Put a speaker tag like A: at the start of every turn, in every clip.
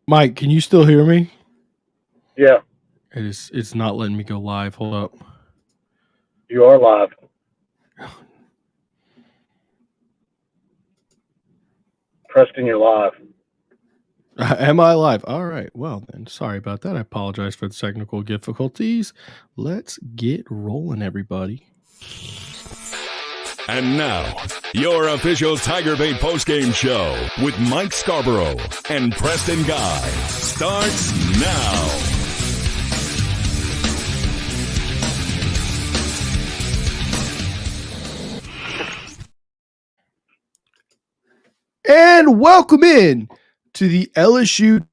A: Mike, can you still hear me?
B: Yeah,
A: It's not letting me go live. Hold up.
B: you are live. Preston, you're live.
A: Am I live? All right. Well, then, sorry about that. I apologize for the technical difficulties. Let's get rolling, everybody.
C: And now, your official TigerBait postgame show with Mike Scarborough and Preston Guy starts now.
A: And welcome in to the LSU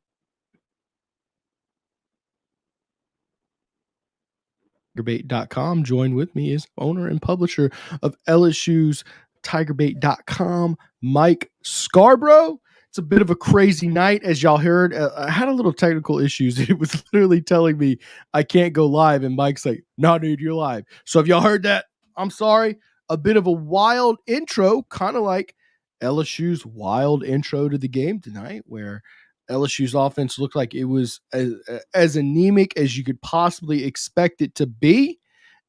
A: TigerBait.com. Join with me is owner and publisher of LSU's TigerBait.com, Mike Scarborough. It's a bit of a crazy night, as y'all heard. I had a little technical issues. It was literally telling me I can't go live, and Mike's like, "No, dude, you're live." So if y'all heard that, I'm sorry. A bit of a wild intro, kind of like LSU's wild intro to the game tonight, where LSU's offense looked like it was as anemic as you could possibly expect it to be.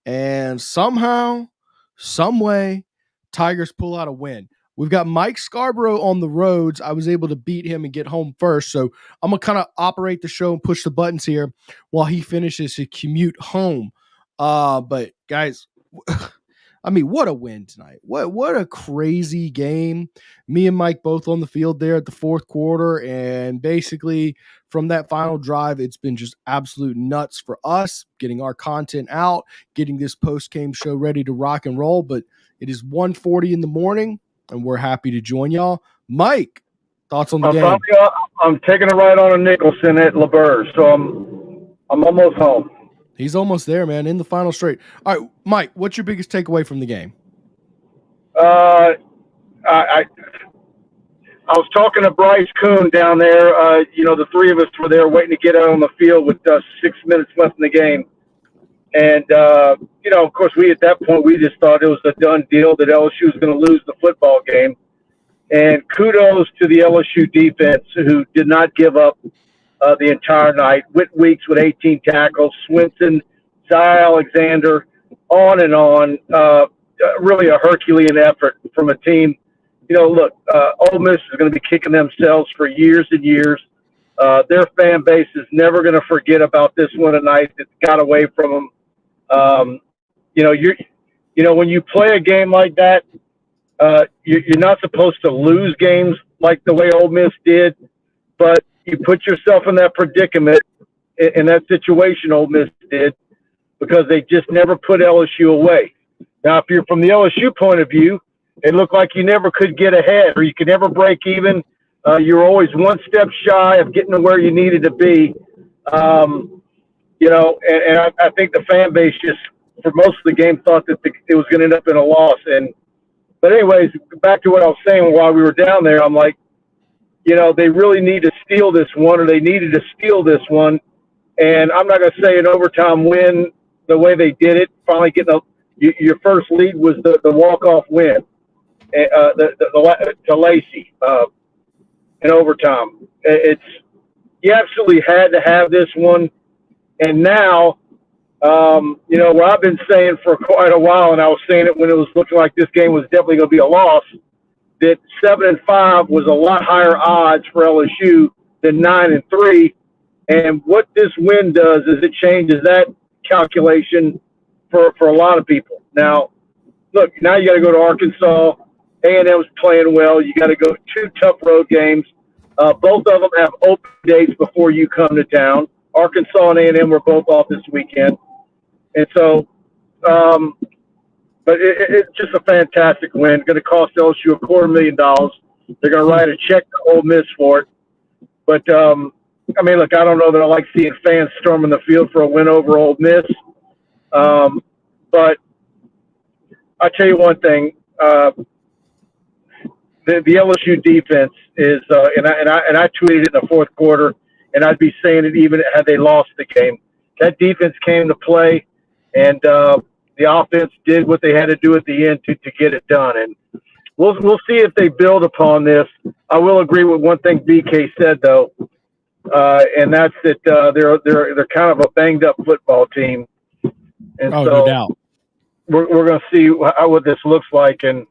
A: And somehow, some way, Tigers pull out a win. We've got Mike Scarborough on the roads. I was able to beat him and get home first. So I'm going to kind of operate the show and push the buttons here while he finishes his commute home. But guys, I mean, what a win tonight. What a crazy game. Me and Mike both on the field there at the fourth quarter. And basically from that final drive, it's been just absolute nuts for us getting our content out, getting this post-game show ready to rock and roll. But it is 1:40 in the morning, and we're happy to join y'all. Mike, thoughts on the game?
B: I'm taking a ride on a Nicholson at LeBurge, so I'm almost home.
A: He's almost there, man, in the final straight. All right, Mike, what's your biggest takeaway from the game?
B: I was talking to Bryce Kuhn down there. The three of us were there waiting to get out on the field with 6 minutes left in the game. And, of course, at that point, we just thought it was a done deal that LSU was going to lose the football game. And kudos to the LSU defense, who did not give up the entire night. Whit Weeks with 18 tackles, Swinson, Zy Alexander, on and on. Really a Herculean effort from a team. Look, Ole Miss is going to be kicking themselves for years and years. Their fan base is never going to forget about this one tonight that got away from them. When you play a game like that, you're not supposed to lose games like the way Ole Miss did, but you put yourself in that predicament, in that situation Ole Miss did, because they just never put LSU away. Now, if you're from the LSU point of view, it looked like you never could get ahead or you could never break even. You're always one step shy of getting to where you needed to be. And I think the fan base just, for most of the game, thought that it was going to end up in a loss. But anyways, back to what I was saying while we were down there, I'm like, they really need to steal this one, or they needed to steal this one. And I'm not going to say an overtime win the way they did it. Finally getting your first lead was the walk-off win to Lacey in overtime. You absolutely had to have this one. And now, what I've been saying for quite a while, and I was saying it when it was looking like this game was definitely going to be a loss, that 7-5 was a lot higher odds for LSU than 9-3. And what this win does is it changes that calculation for a lot of people. Now, look, now you got to go to Arkansas. A&M's playing well. You got to go 2 tough road games. Both of them have open dates before you come to town. Arkansas and A&M were both off this weekend. And so, but it's just a fantastic win. Going to cost LSU $250,000. They're going to write a check to Ole Miss for it. But, look, I don't know that I like seeing fans storming the field for a win over Ole Miss. But I'll tell you one thing. The LSU defense is, and I tweeted it in the fourth quarter, and I'd be saying it even had they lost the game. That defense came to play, and the offense did what they had to do at the end to get it done. And we'll see if they build upon this. I will agree with one thing BK said, though. and that's that they're kind of a banged up football team, and
A: Oh,
B: so
A: no doubt.
B: we're going to see what this looks like. And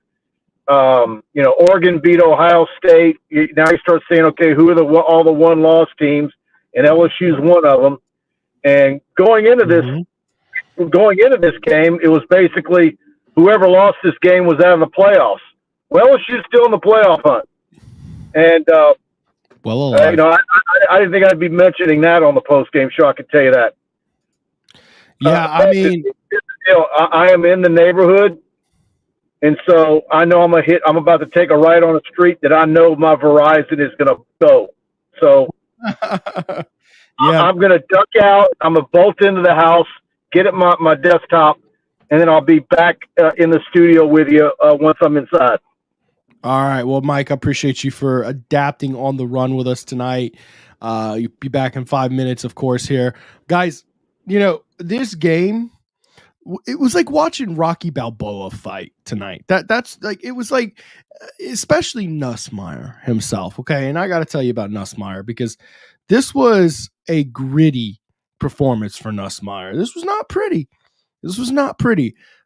B: Oregon beat Ohio State. Now you start saying, okay, who are all the one-loss teams? And LSU's one of them. And going into this game, it was basically whoever lost this game was out of the playoffs. Well, LSU's still in the playoff hunt, and I didn't think I'd be mentioning that on the post-game show. I can tell you that.
A: Yeah, I mean,
B: I am in the neighborhood. And so I know I'm about to take a ride on a street that I know my Verizon is going to go. So I'm going to duck out. I'm going to bolt into the house, get at my desktop, and then I'll be back in the studio with you once I'm inside.
A: All right. Well, Mike, I appreciate you for adapting on the run with us tonight. You'll be back in 5 minutes, of course, here. Guys, this game, it was like watching Rocky Balboa fight tonight. That's like, it was like, especially Nussmeier himself. Okay. And I got to tell you about Nussmeier because this was a gritty performance for Nussmeier. This was not pretty.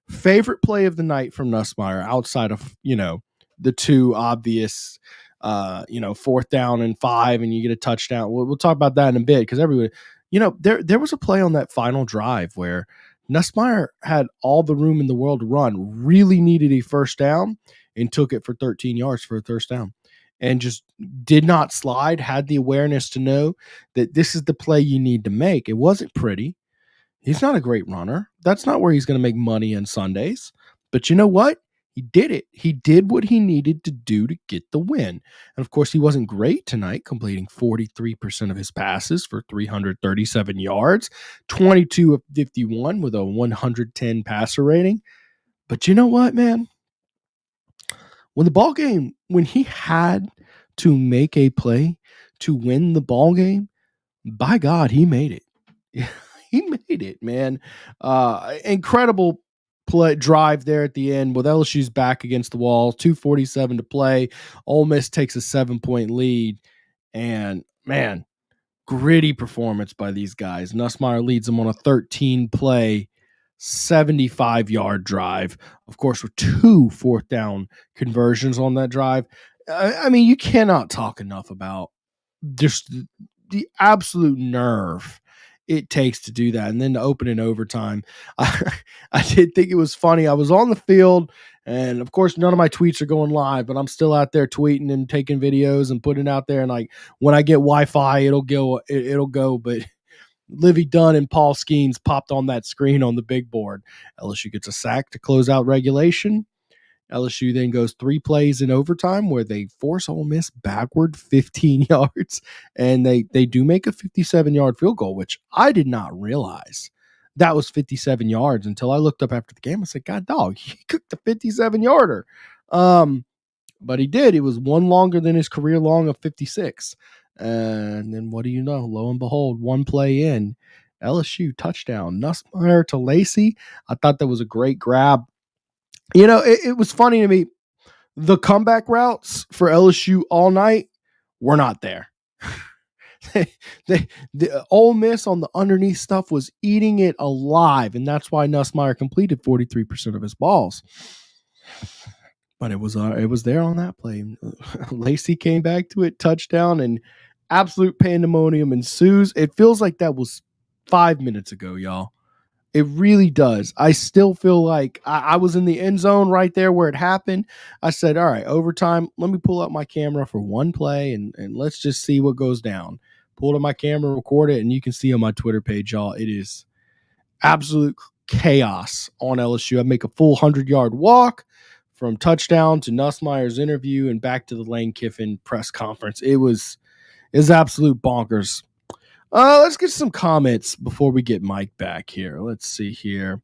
A: Favorite play of the night from Nussmeier outside of, the two obvious, 4th down and 5 and you get a touchdown. We'll talk about that in a bit because everyone, there was a play on that final drive where Nussmeier had all the room in the world to run, really needed a first down, and took it for 13 yards for a first down. And just did not slide, had the awareness to know that this is the play you need to make. It wasn't pretty. He's not a great runner. That's not where he's going to make money on Sundays. But you know what? He did it. He did what he needed to do to get the win. And of course, he wasn't great tonight, completing 43% of his passes for 337 yards, 22 of 51 with a 110 passer rating. But you know what, man? When he had to make a play to win the ball game, by God, he made it. He made it, man. Incredible play drive there at the end with LSU's back against the wall, 2:47 to play. Ole Miss takes a 7-point lead, and man, gritty performance by these guys. Nussmeier leads them on a 13-play, 75-yard drive. Of course, with 2 4th down conversions on that drive. I mean, you cannot talk enough about just the absolute nerve it takes to do that. And then to open in overtime, I did think it was funny. I was on the field, and of course, none of my tweets are going live, but I'm still out there tweeting and taking videos and putting it out there. And like when I get Wi-Fi, it'll go. But Livy Dunn and Paul Skeens popped on that screen on the big board. LSU gets a sack to close out regulation. LSU then goes 3 plays in overtime where they force Ole Miss backward 15 yards, and they do make a 57-yard field goal, which I did not realize that was 57 yards until I looked up after the game. I said, God, dog, he cooked a 57-yarder. But he did. It was one longer than his career long of 56. And then what do you know? Lo and behold, 1 play in, LSU touchdown. Nussmeier to Lacey. I thought that was a great grab. It was funny to me. The comeback routes for LSU all night were not there. The Ole Miss on the underneath stuff was eating it alive, and that's why Nussmeier completed 43% of his balls. But it was there on that play. Lacey came back to it, touchdown, and absolute pandemonium ensues. It feels like that was 5 minutes ago, y'all. It really does. I still feel like I was in the end zone right there where it happened. I said, all right, overtime, let me pull up my camera for 1 play and let's just see what goes down. Pulled up my camera, record it, and you can see on my Twitter page, y'all, it is absolute chaos on LSU. I make a full 100-yard walk from touchdown to Nussmeier's interview and back to the Lane Kiffin press conference. It was absolute bonkers. Let's get some comments before we get Mike back here. Let's see here.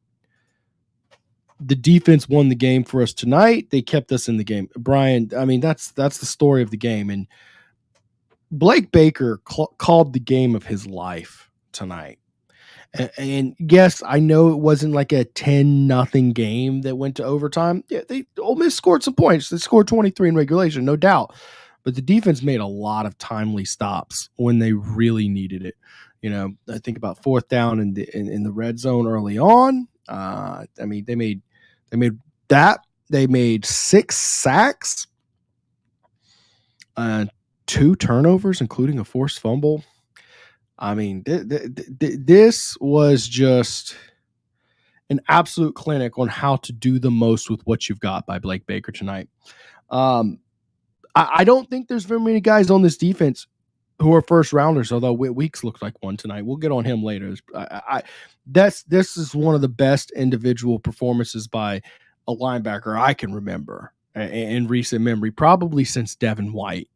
A: The defense won the game for us tonight. They kept us in the game. Brian, I mean, that's the story of the game. And Blake Baker called the game of his life tonight. And yes, I know it wasn't like a 10-0 game that went to overtime. Yeah, Ole Miss scored some points. They scored 23 in regulation, no doubt. but the defense made a lot of timely stops when they really needed it. I think about fourth down in the red zone early on. They made that. They made 6 sacks, 2 turnovers, including a forced fumble. This was just an absolute clinic on how to do the most with what you've got by Blake Baker tonight. I don't think there's very many guys on this defense who are first rounders, although Weeks looked like one tonight. We'll get on him later. This is one of the best individual performances by a linebacker I can remember in recent memory, probably since Devin White.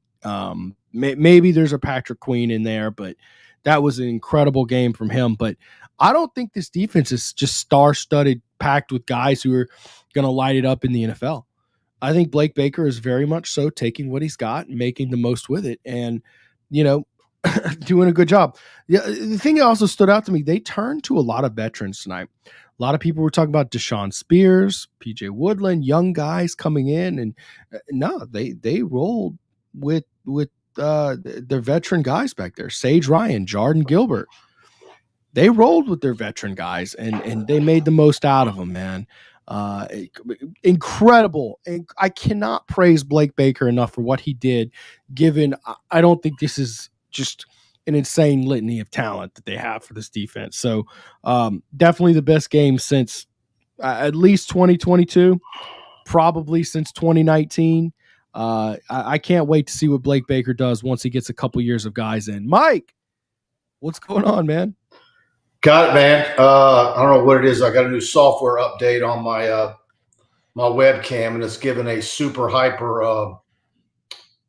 A: Maybe there's a Patrick Queen in there, but that was an incredible game from him. But I don't think this defense is just star-studded, packed with guys who are going to light it up in the NFL. I think Blake Baker is very much so taking what he's got and making the most with it and, doing a good job. Yeah, the thing that also stood out to me, they turned to a lot of veterans tonight. A lot of people were talking about Deshaun Spears, PJ Woodland, young guys coming in. And no, they rolled with their veteran guys back there. Sage Ryan, Jordan Gilbert. They rolled with their veteran guys and they made the most out of them, man. Incredible. And I cannot praise Blake Baker enough for what he did, given I don't think this is just an insane litany of talent that they have for this defense. So definitely the best game since at least 2022, probably since 2019. I can't wait to see what Blake Baker does once he gets a couple years of guys in. Mike, what's going on, man?
D: Got it, man. I don't know what it is. I got a new software update on my my webcam, and it's given a super hyper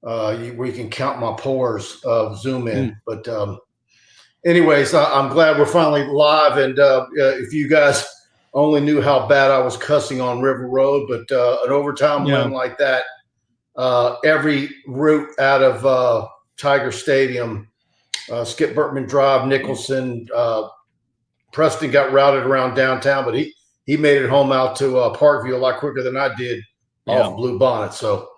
D: where you can count my pores zoom in. But anyways, I'm glad we're finally live. And if you guys only knew how bad I was cussing on River Road, but an overtime win like that, every route out of Tiger Stadium, Skip Burtman Drive, Nicholson, Preston got routed around downtown, but he made it home out to Parkview a lot quicker than I did off Blue Bonnet. So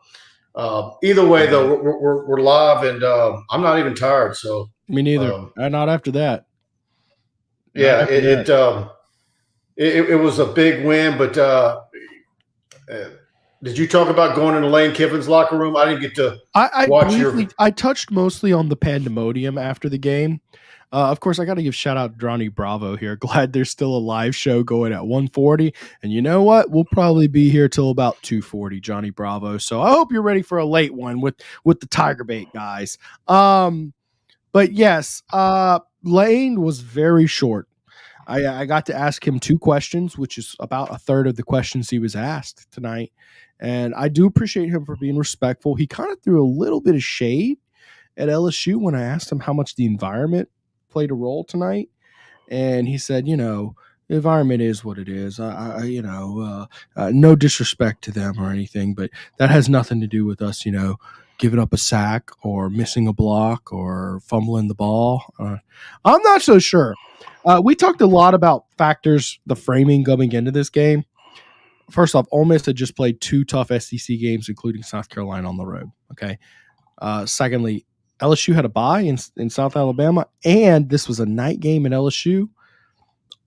D: either way, though, we're live, and I'm not even tired. So
A: me neither. Not after that.
D: It was a big win, but did you talk about going into Lane Kiffin's locker room? I didn't get to watch
A: I touched mostly on the pandemonium after the game. Of course, I got to give shout out to Johnny Bravo here. Glad there's still a live show going at 1:40. And you know what? We'll probably be here till about 2:40, Johnny Bravo. So I hope you're ready for a late one with the TigerBait guys. But yes, Lane was very short. I got to ask him 2 questions, which is about a third of the questions he was asked tonight. And I do appreciate him for being respectful. He kind of threw a little bit of shade at LSU when I asked him how much the environment played a role tonight. And he said, the environment is what it is. No disrespect to them or anything, but that has nothing to do with us, giving up a sack or missing a block or fumbling the ball. I'm not so sure. We talked a lot about factors, the framing coming into this game. First off, Ole Miss had just played 2 tough SEC games, including South Carolina on the road. Okay. Secondly, LSU had a bye in South Alabama, and this was a night game in LSU.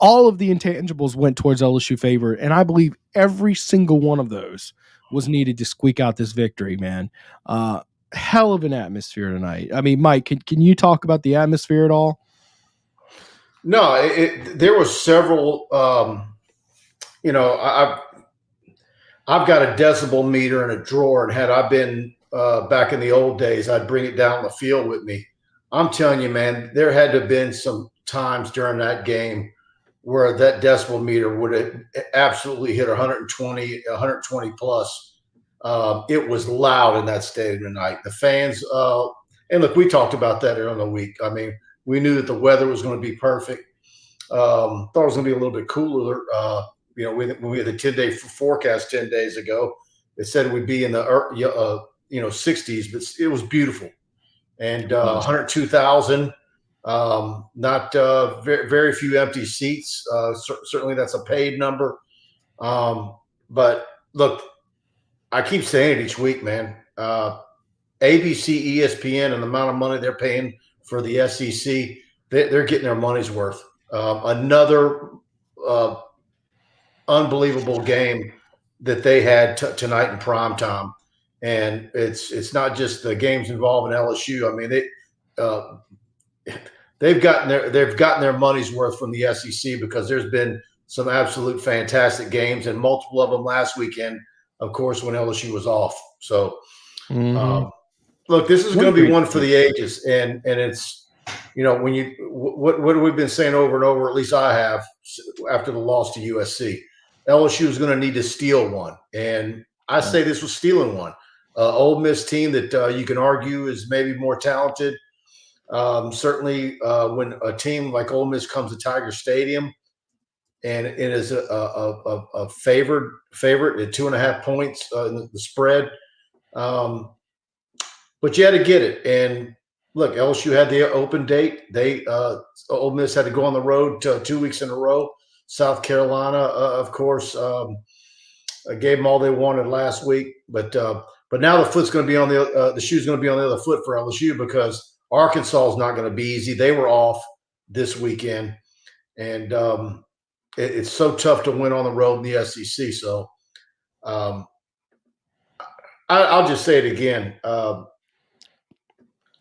A: All of the intangibles went towards LSU favor, and I believe every single one of those was needed to squeak out this victory, man. Hell of an atmosphere tonight. I mean, Mike, can you talk about the atmosphere at all?
D: No, there was several. I've got a decibel meter in a drawer, and had I been back in the old days, I'd bring it down the field with me. I'm telling you, man, there had to have been some times during that game where that decibel meter would have absolutely hit 120 plus. It was loud in that stadium tonight. The fans, and look, we talked about that earlier in the week. I mean, we knew that the weather was going to be perfect. Thought it was going to be a little bit cooler. When we had the 10-day forecast 10 days ago, it said we'd be in the 60s, but it was beautiful. And 102,000, not very, very few empty seats. Certainly that's a paid number. But look, I keep saying it each week, man. ABC, ESPN, and the amount of money they're paying for the SEC, they're getting their money's worth. Another unbelievable game that they had tonight in prime time, and it's not just the games involving LSU. I mean, they've gotten their money's worth from the SEC because there's been some absolute fantastic games and multiple of them last weekend, of course, when LSU was off. So, look, this is going to be one for the ages, and it's, when you what we've been saying over and over, at least I have, after the loss to USC, LSU is going to need to steal one, and I say this was stealing one. Ole Miss team that you can argue is maybe more talented. Certainly, when a team like Ole Miss comes to Tiger Stadium, and it is a favorite at 2.5 points in the spread, but you had to get it. And look, LSU had the open date. Ole Miss had to go on the road 2 weeks in a row. South Carolina, of course, gave them all they wanted last week. But now the foot's going to be on the shoe's going to be on the other foot for LSU because Arkansas is not going to be easy. They were off this weekend, and it's so tough to win on the road in the SEC. So I'll just say it again.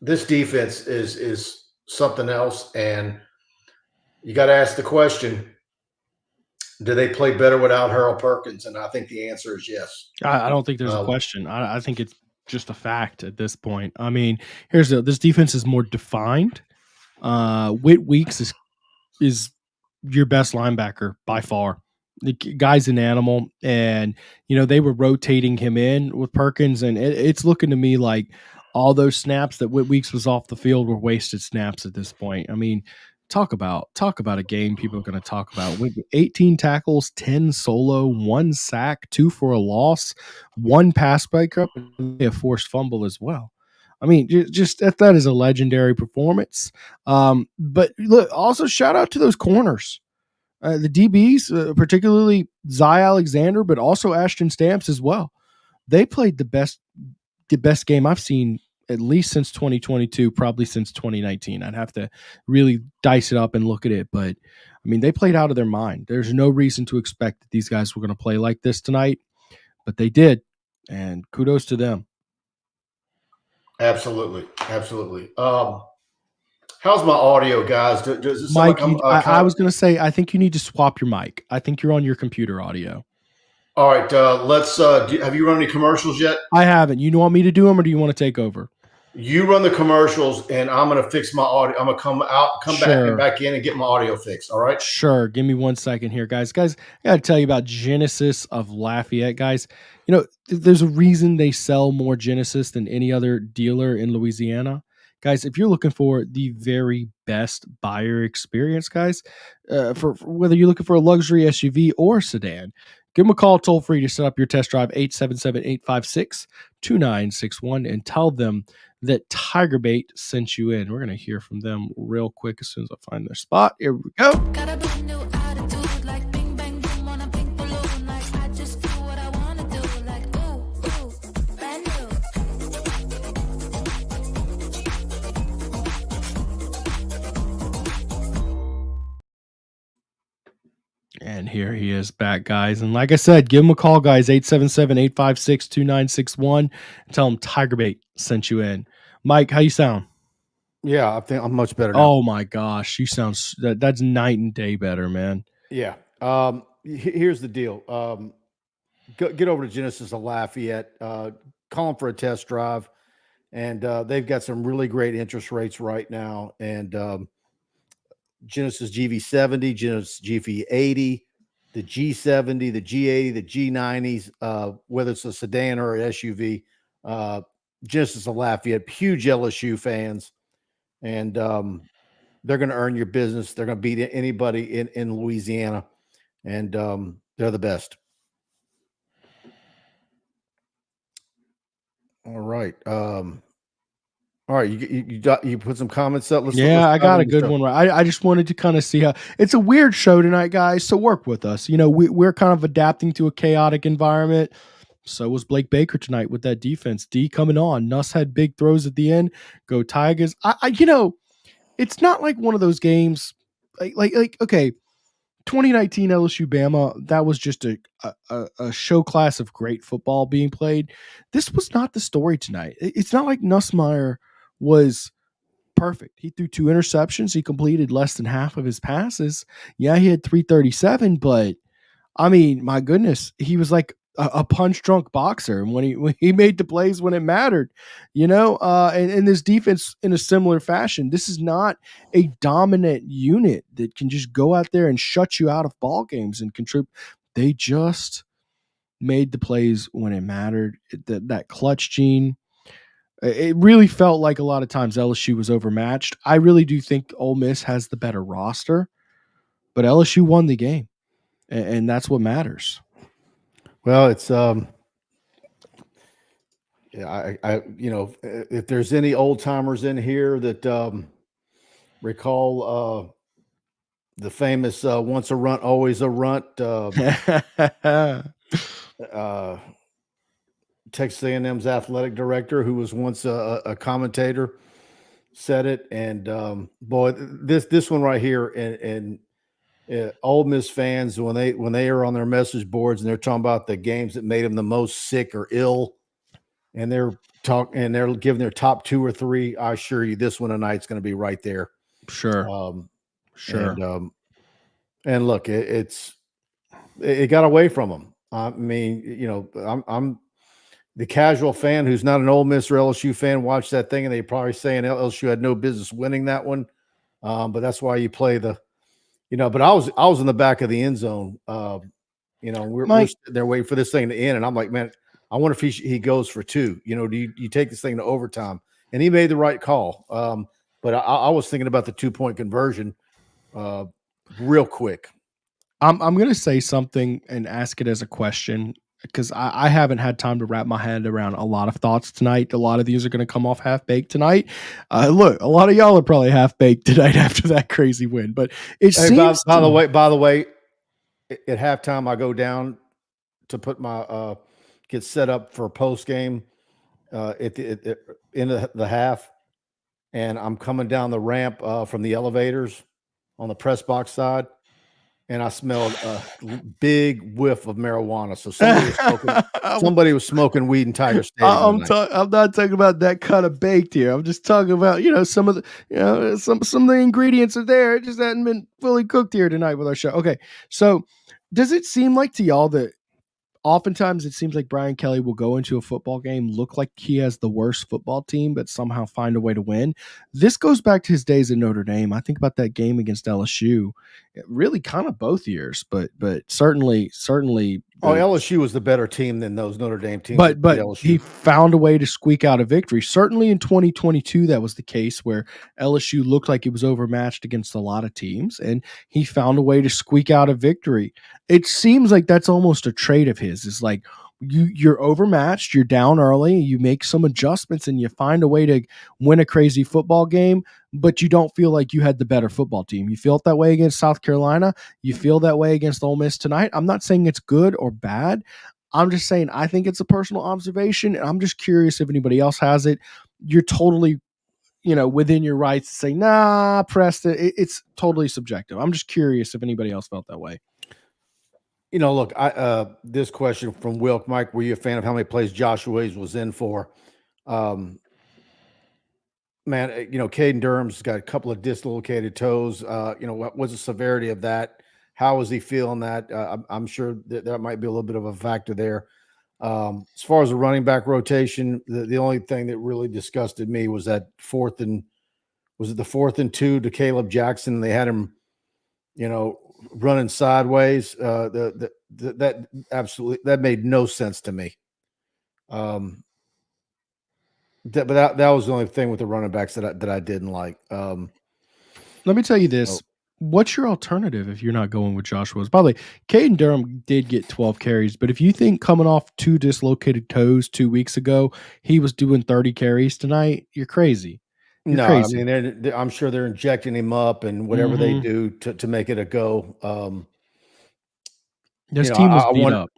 D: This defense is something else, and you got to ask the question, do they play better without Harold Perkins? And I think the answer is yes.
A: I don't think there's a question. I think it's just a fact at this point. I mean, this defense is more defined. Whit Weeks is your best linebacker by far. The guy's an animal, and they were rotating him in with Perkins, and it's looking to me like all those snaps that Whit Weeks was off the field were wasted snaps at this point. I mean, talk about a game people are going to talk about. 18 tackles, 10 solo, 1 sack, 2 for a loss, 1 pass breakup, and a forced fumble as well. I mean, just that is a legendary performance. But look, also shout out to those corners. The DBs, particularly Zy Alexander, but also Ashton Stamps as well. They played the best game I've seen at least since 2022, probably since 2019. I'd have to really dice it up and look at it. But, I mean, they played out of their mind. There's no reason to expect that these guys were going to play like this tonight, but they did, and kudos to them.
D: Absolutely. Absolutely. How's my audio, guys? Does this
A: Mike, I was going to say, I think you need to swap your mic. I think you're on your computer audio.
D: All right. Let's. Have you run any commercials yet?
A: I haven't. You want me to do them, or do you want to take over?
D: You run the commercials, and I'm going to fix my audio. I'm going to come back in and get my audio fixed. All right?
A: Sure. Give me 1 second here, guys. Guys, I got to tell you about Genesis of Lafayette, guys. There's a reason they sell more Genesis than any other dealer in Louisiana. Guys, if you're looking for the very best buyer experience, guys, for whether you're looking for a luxury SUV or sedan, give them a call toll free to set up your test drive, 877-856-2961, and tell them that TigerBait sent you in. We're going to hear from them real quick as soon as I find their spot. Here we go. And here he is back, guys. And like I said, give him a call, guys, 877-856-2961, and tell him TigerBait sent you in. Mike, how you sound?
E: Yeah, I think I'm much better now.
A: Oh, my gosh. You sound that's night and day better, man.
E: Yeah. Here's the deal. Get over to Genesis of Lafayette. Call them for a test drive. And they've got some really great interest rates right now. And Genesis GV70, Genesis GV80, the G70, the G80, the G90s, whether it's a sedan or an SUV, Genesis of Lafayette, huge LSU fans, and they're going to earn your business. They're going to beat anybody in Louisiana, and they're the best. All right. All right, you put some comments up.
A: I got a good one. I just wanted to kind of see how it's a weird show tonight, guys. So work with us. We're kind of adapting to a chaotic environment. So was Blake Baker tonight with that defense. D coming on. Nuss had big throws at the end. Go Tigers. It's not like one of those games like okay, 2019 LSU Bama, that was just a show class of great football being played. This was not the story tonight. It's not like Nussmeier was perfect. He threw 2 interceptions. He completed less than half of his passes. Yeah, he had 337, but I mean, my goodness, he was like a punch drunk boxer. And when he made the plays when it mattered, and this defense in a similar fashion, this is not a dominant unit that can just go out there and shut you out of ball games and contribute. They just made the plays when it mattered. That clutch gene. It really felt like a lot of times LSU was overmatched. I really do think Ole Miss has the better roster, but LSU won the game, and that's what matters.
E: Well, it's yeah, if there's any old timers in here that recall the famous once a runt, always a runt, Texas A&M's athletic director, who was once a commentator, said it. And boy, this one right here, and Ole Miss fans, when they are on their message boards and they're talking about the games that made them the most sick or ill, and they're giving their top 2 or 3, I assure you, this one tonight's going to be right there.
A: Sure. Sure.
E: And look, it got away from them. I mean, I'm the casual fan who's not an Ole Miss or LSU fan, watched that thing and they probably saying LSU had no business winning that one. But that's why you play the, but I was in the back of the end zone. We're sitting there waiting for this thing to end. And I'm like, man, I wonder if he goes for 2. Do you take this thing to overtime? And he made the right call. But I was thinking about the 2-point conversion real quick.
A: I'm going to say something and ask it as a question, because I haven't had time to wrap my head around a lot of thoughts tonight. A lot of these are going to come off half-baked tonight. Look, a lot of y'all are probably half-baked tonight after that crazy win. But it seems
E: by the way, at halftime, I go down to put my get set up for post game at the end of the half, and I'm coming down the ramp from the elevators on the press box side, and I smelled a big whiff of marijuana. So somebody was smoking weed in Tiger Stadium.
A: I'm not talking about that kind of baked here. I'm just talking about some of the some of the ingredients are there. It just hadn't been fully cooked here tonight with our show. Okay, so does it seem like to y'all that oftentimes it seems like Brian Kelly will go into a football game, look like he has the worst football team, but somehow find a way to win? This goes back to his days at Notre Dame. I think about that game against LSU. Really kind of both years, but certainly.
E: LSU was the better team than those Notre Dame teams.
A: But he found a way to squeak out a victory. Certainly in 2022, that was the case where LSU looked like it was overmatched against a lot of teams, and he found a way to squeak out a victory. It seems like that's almost a trait of his. It's like you're overmatched, you're down early, you make some adjustments, and you find a way to win a crazy football game, but you don't feel like you had the better football team. You felt that way against South Carolina. You feel that way against Ole Miss tonight. I'm not saying it's good or bad. I'm just saying I think it's a personal observation, and I'm just curious if anybody else has it. You're totally, within your rights to say, nah, Preston, it's totally subjective. I'm just curious if anybody else felt that way.
E: Look, this question from Wilk, Mike, were you a fan of how many plays Joshua Williams was in for? Man, Caden Durham's got a couple of dislocated toes. What was the severity of that? How was he feeling that? I'm sure that might be a little bit of a factor there. As far as the running back rotation, the only thing that really disgusted me was that 4th and 2 to Caleb Jackson. They had him, running sideways. That absolutely, that made no sense to me. But that was the only thing with the running backs that I didn't like.
A: Let me tell you this. What's your alternative if you're not going with Joshua's? By the way, Caden Durham did get 12 carries, but if you think coming off 2 dislocated toes 2 weeks ago, he was doing 30 carries tonight, you're crazy. Crazy.
E: I mean, I'm sure they're injecting him up and whatever they do to make it a go.
A: This team was beat up.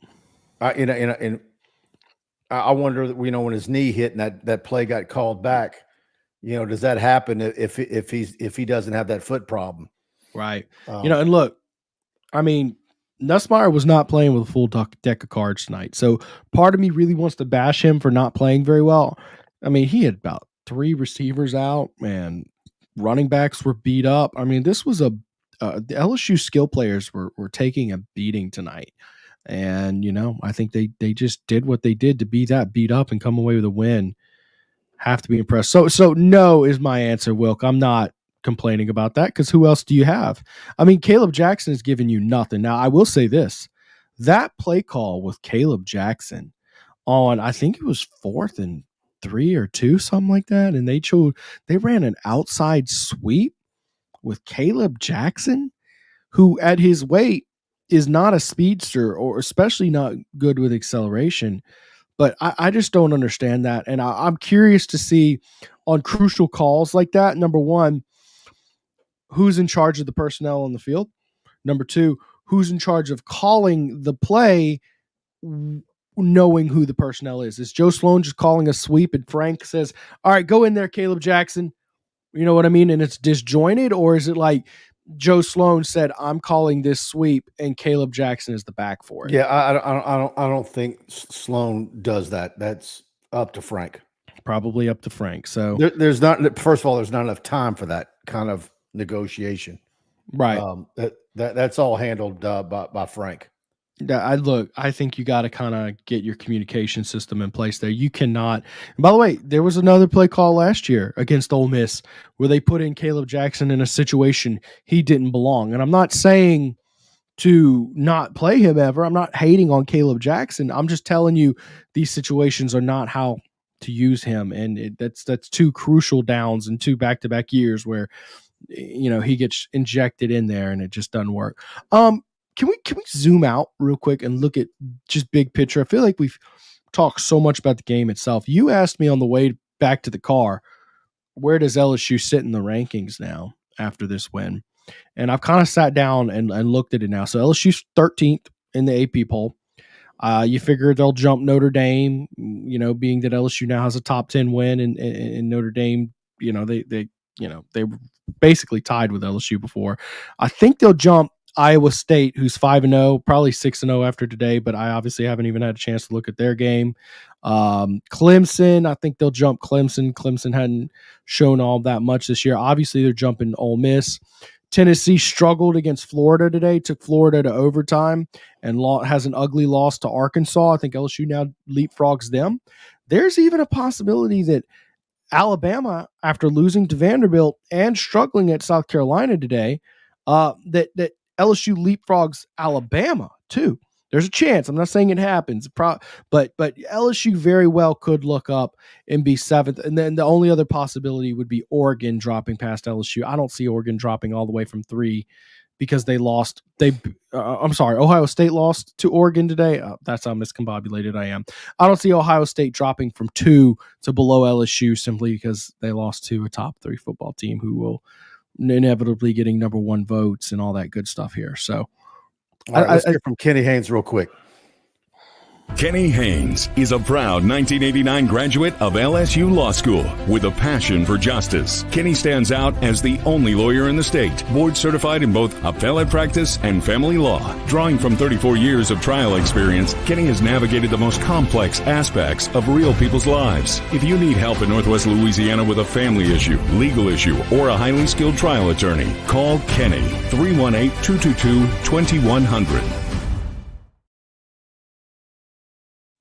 E: And I wonder, when his knee hit and that play got called back, does that happen if he doesn't have that foot problem?
A: Right. And look, I mean, Nussmeier was not playing with a full deck of cards tonight. So part of me really wants to bash him for not playing very well. I mean, he had about 3 receivers out, and running backs were beat up. I mean, this was the LSU skill players were taking a beating tonight. And, I think they just did what they did to be that beat up and come away with a win. Have to be impressed. So no is my answer, Wilk. I'm not complaining about that, because who else do you have? I mean, Caleb Jackson has given you nothing. Now, I will say this. That play call with Caleb Jackson on, I think it was 4th and 3 or 2, something like that, and they ran an outside sweep with Caleb Jackson, who at his weight is not a speedster, or especially not good with acceleration. But I just don't understand that. And I'm curious to see on crucial calls like that, number one, who's in charge of the personnel on the field? Number 2, who's in charge of calling the play, knowing who the personnel is? Is Joe Sloan just calling a sweep and Frank says, all right, go in there, Caleb Jackson? You know what I mean? And it's disjointed? Or is it like Joe Sloan said, I'm calling this sweep, and Caleb Jackson is the back for it?
E: Yeah, I don't think Sloan does that. That's up to Frank.
A: Probably up to Frank. So
E: there's not, first of all, there's not enough time for that kind of negotiation.
A: Right.
E: That's all handled by Frank.
A: I think you got to kind of get your communication system in place there. You cannot. And by the way, there was another play call last year against Ole Miss where they put in Caleb Jackson in a situation he didn't belong. And I'm not saying to not play him ever. I'm not hating on Caleb Jackson. I'm just telling you these situations are not how to use him. And that's 2 crucial downs in 2 back-to-back years where, he gets injected in there and it just doesn't work. Can we zoom out real quick and look at just big picture? I feel like we've talked so much about the game itself. You asked me on the way back to the car, where does LSU sit in the rankings now after this win? And I've kind of sat down and looked at it now. So LSU's 13th in the AP poll. You figure they'll jump Notre Dame, being that LSU now has a top 10 win, and Notre Dame, they were basically tied with LSU before. I think they'll jump Iowa State, who's 5-0, probably 6-0 after today, but I obviously haven't even had a chance to look at their game. Clemson, I think they'll jump Clemson. Clemson hadn't shown all that much this year. Obviously, they're jumping Ole Miss. Tennessee struggled against Florida today, took Florida to overtime, and has an ugly loss to Arkansas. I think LSU now leapfrogs them. There's even a possibility that Alabama, after losing to Vanderbilt and struggling at South Carolina today, that LSU leapfrogs Alabama too. There's a chance. I'm not saying it happens, but LSU very well could look up and be 7th. And then the only other possibility would be Oregon dropping past LSU. I don't see Oregon dropping all the way from 3 because they lost. Ohio State lost to Oregon today. That's how miscombobulated I am. I don't see Ohio State dropping from 2 to below LSU simply because they lost to a top 3 football team who will inevitably getting number 1 votes and all that good stuff here. So
E: let's hear from Kenny Haines real quick.
C: Kenny Haines is a proud 1989 graduate of LSU Law School with a passion for justice. Kenny stands out as the only lawyer in the state, board certified in both appellate practice and family law. Drawing from 34 years of trial experience, Kenny has navigated the most complex aspects of real people's lives. If you need help in Northwest Louisiana with a family issue, legal issue, or a highly skilled trial attorney, call Kenny 318-222-2100.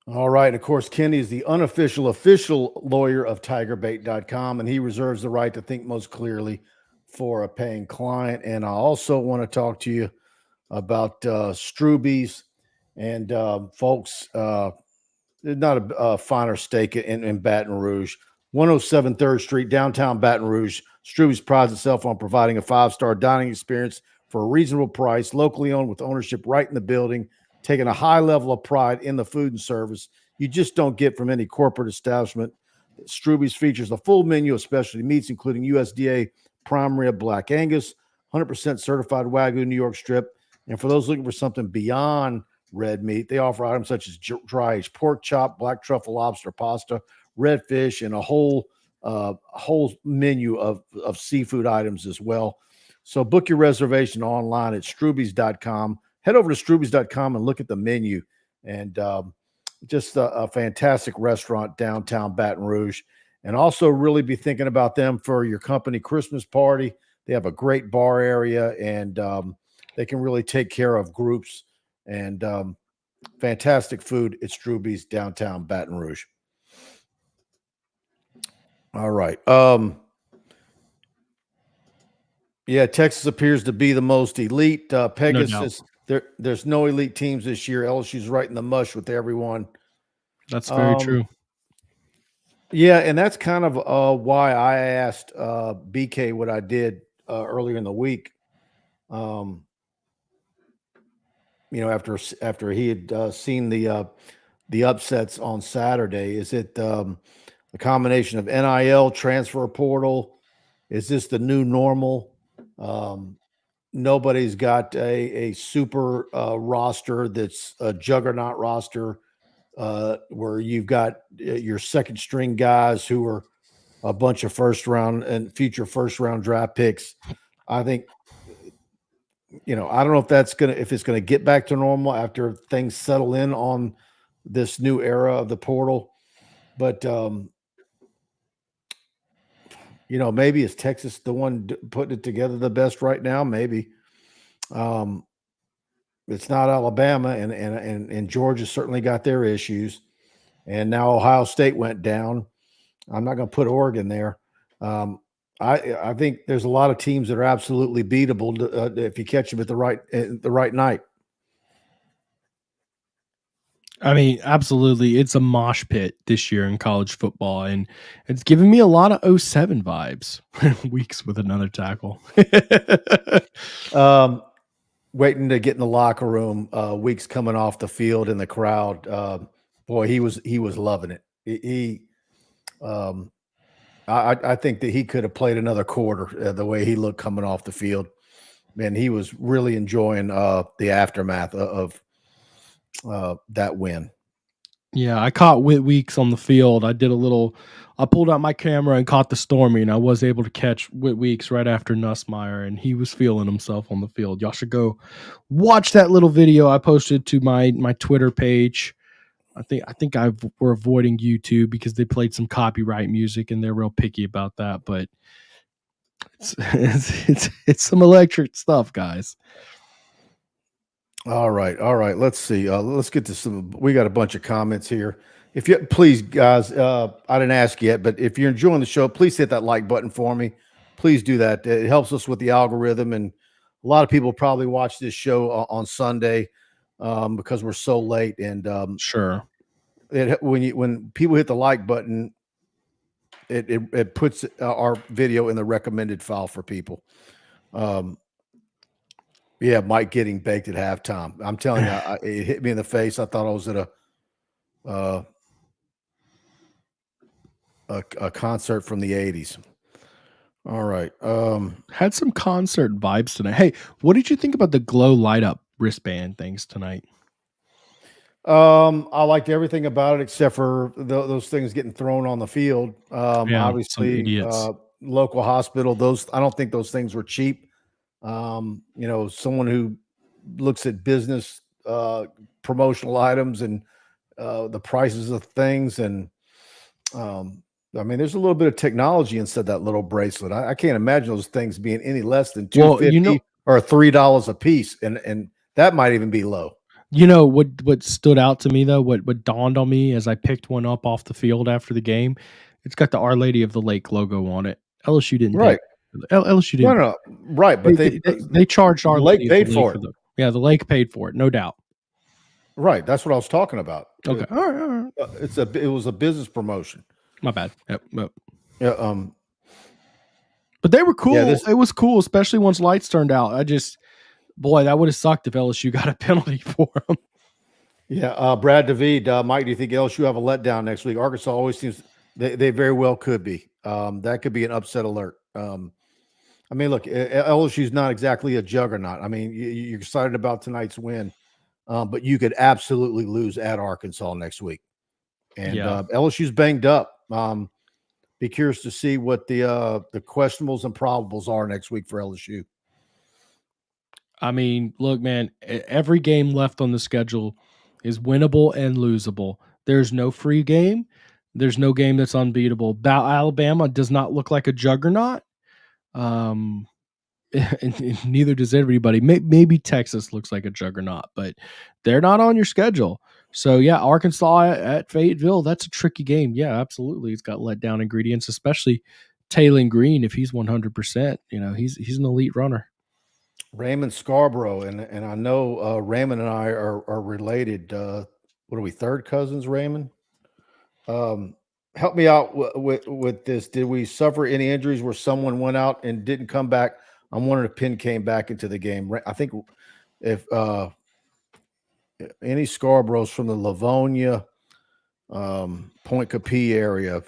E: All right. And of course, Kenny is the official lawyer of TigerBait.com, and he reserves the right to think most clearly for a paying client. And I also want to talk to you about Stroubes. And folks, there's not a finer steak in Baton Rouge. 107 3rd Street, downtown Baton Rouge. Stroubes prides itself on providing a 5-star dining experience for a reasonable price, locally owned with ownership right in the building, taking a high level of pride in the food and service you just don't get from any corporate establishment. Stroubes features a full menu of specialty meats, including USDA prime rib black Angus, 100% certified Wagyu New York strip. And for those looking for something beyond red meat. They offer items such as dry aged pork chop, black truffle lobster pasta, red fish, and a whole menu of seafood items as well. So book your reservation online at Stroubes.com. Head over to Stroubes.com and look at the menu. And just a fantastic restaurant downtown Baton Rouge. And also really be thinking about them for your company Christmas party. They have a great bar area, and they can really take care of groups, and fantastic food at Stroubes downtown Baton Rouge. All right. Yeah, Texas appears to be the most elite. Pegasus, there's no elite teams this year. LSU's right in the mush with everyone.
A: That's very true.
E: Yeah, and that's kind of why I asked BK what I did earlier in the week. After he had seen the upsets on Saturday, is it the combination of NIL, transfer portal? Is this the new normal? Nobody's got a super roster that's a juggernaut roster where you've got your second string guys who are a bunch of first round and future first round draft picks. I think, I don't know if it's going to get back to normal after things settle in on this new era of the portal, but maybe is Texas the one putting it together the best right now? Maybe. It's not Alabama, and Georgia certainly got their issues, and now Ohio State went down. I'm not going to put Oregon there. I think there's a lot of teams that are absolutely beatable if you catch them at the right night.
A: I mean, absolutely. It's a mosh pit this year in college football, and it's giving me a lot of 07 vibes. Weeks with another tackle.
E: Waiting to get in the locker room, Weeks coming off the field in the crowd. Boy, he was loving it. I think that he could have played another quarter the way he looked coming off the field. Man, he was really enjoying the aftermath of that win.
A: Yeah, I caught Weeks on the field. I pulled out my camera and caught the Stormy, and I was able to catch Weeks right after Nussmeier, and he was feeling himself on the field. Y'all should go watch that little video I posted to my Twitter page. I think we're avoiding YouTube because they played some copyright music and they're real picky about that, but it's some electric stuff, guys.
E: All right. Let's see. Let's get to some. We got a bunch of comments here. If you please, guys, I didn't ask yet, but if you're enjoying the show, please hit that like button for me. Please do that. It helps us with the algorithm, and a lot of people probably watch this show on Sunday because we're so late. And
A: sure,
E: when people hit the like button, it puts our video in the recommended file for people. Yeah, Mike getting baked at halftime. I'm telling you, it hit me in the face. I thought I was at a concert from the 80s. All right.
A: Had some concert vibes tonight. Hey, what did you think about the glow light up wristband things tonight?
E: I liked everything about it except for those things getting thrown on the field. Obviously, local hospital. I don't think those things were cheap. Someone who looks at business promotional items and the prices of things, and there's a little bit of technology inside that little bracelet. I can't imagine those things being any less than $250 or $3 a piece, and that might even be low.
A: You know what stood out to me though, what dawned on me as I picked one up off the field after the game, it's got the Our Lady of the Lake logo on it. LSU didn't,
E: right?
A: LSU didn't,
E: no, right? But
A: they charged Our Lady.
E: Paid for it.
A: The lake paid for it, no doubt.
E: Right, that's what I was talking about.
A: Okay, all right.
E: It was a business promotion.
A: My bad. Yep.
E: Yeah.
A: But they were cool. It was cool, especially once lights turned out. Boy, that would have sucked if LSU got a penalty for them.
E: Yeah. Brad David, Mike, do you think LSU have a letdown next week? Arkansas always seems they very well could be. That could be an upset alert. Look, LSU's not exactly a juggernaut. You're excited about tonight's win, but you could absolutely lose at Arkansas next week. And
A: Yeah.
E: LSU's banged up. Be curious to see what the questionables and probables are next week for LSU.
A: I mean, look, man, every game left on the schedule is winnable and losable. There's no free game. There's no game that's unbeatable. Alabama does not look like a juggernaut. And neither does everybody. Maybe Texas looks like a juggernaut, but they're not on your schedule. So yeah, Arkansas at Fayetteville, that's a tricky game. Yeah, absolutely. It's got let down ingredients, especially Taylon Green. If he's 100%, he's an elite runner.
E: Raymond Scarborough, and I know Raymond and I are related. What are we, third cousins, Raymond? Help me out with this. Did we suffer any injuries where someone went out and didn't come back? I'm wondering if Penn came back into the game. I think if any Scarboroughs from the Livonia, Point Capee area,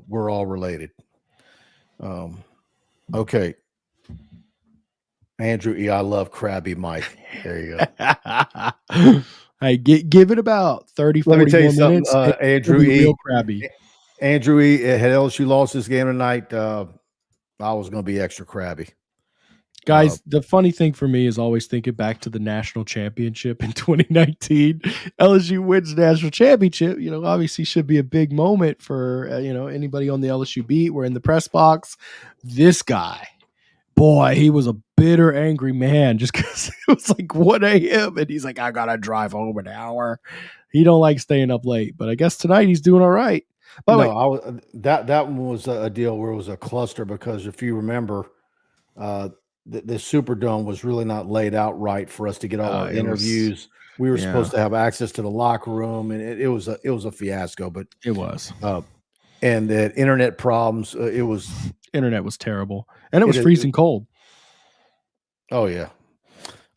E: we're all related. Okay. Andrew E., I love Krabby Mike. There you
A: go. Hey, give it about 30, 40
E: Let me tell you something,
A: minutes.
E: Andrew E.
A: Real Krabby.
E: Andrew E., had LSU lost this game tonight, I was going to be extra crabby.
A: Guys, the funny thing for me is always thinking back to the national championship in 2019. LSU wins the national championship. Obviously should be a big moment for, anybody on the LSU beat. We're in the press box. This guy, boy, he was a bitter, angry man just because it was like 1 a.m. and he's like, I got to drive home an hour. He don't like staying up late, but I guess tonight he's doing all right. By the way,
E: that one was a deal where it was a cluster because if you remember, the Superdome was really not laid out right for us to get all our interviews. We were supposed to have access to the locker room, and it was a fiasco. But
A: it was,
E: and the internet problems.
A: Internet was terrible, and it was freezing cold.
E: Oh yeah.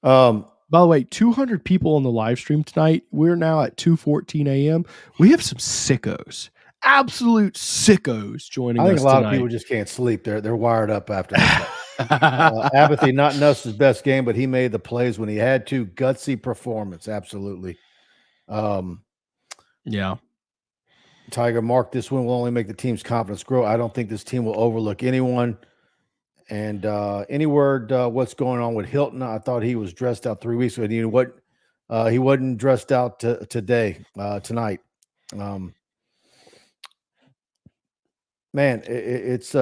A: By the way, 200 people on the live stream tonight. We're now at 2:14 a.m. We have some sickos. Absolute sickos joining us. I think
E: a lot of people just can't sleep. They're wired up after that. Apathy, not Nuss's best game, but he made the plays when he had to. Gutsy performance, absolutely.
A: Yeah.
E: Tiger, Mark, this win will only make the team's confidence grow. I don't think this team will overlook anyone. And any word what's going on with Hilton? I thought he was dressed out 3 weeks ago. You know what? He wasn't dressed out tonight. Man, it's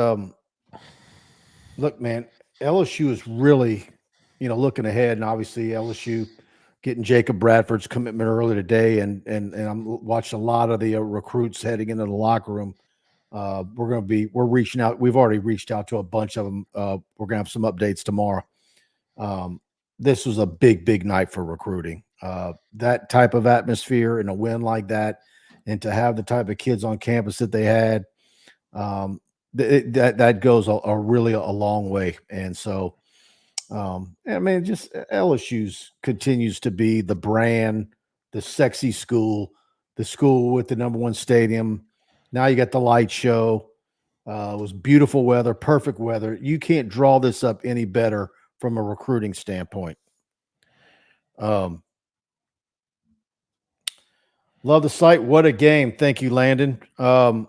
E: look, man, LSU is really, looking ahead, and obviously LSU getting Jacob Bradford's commitment early today, and I'm watching a lot of the recruits heading into the locker room. We're reaching out. We've already reached out to a bunch of them. We're gonna have some updates tomorrow. This was a big night for recruiting. That type of atmosphere and a win like that, and to have the type of kids on campus that they had. That goes a really a long way. And so, I mean, just LSU's continues to be the brand, the sexy school, the school with the #1 stadium. Now you got the light show. It was beautiful weather, perfect weather. You can't draw this up any better from a recruiting standpoint. Love the site. What a game. Thank you, Landon. All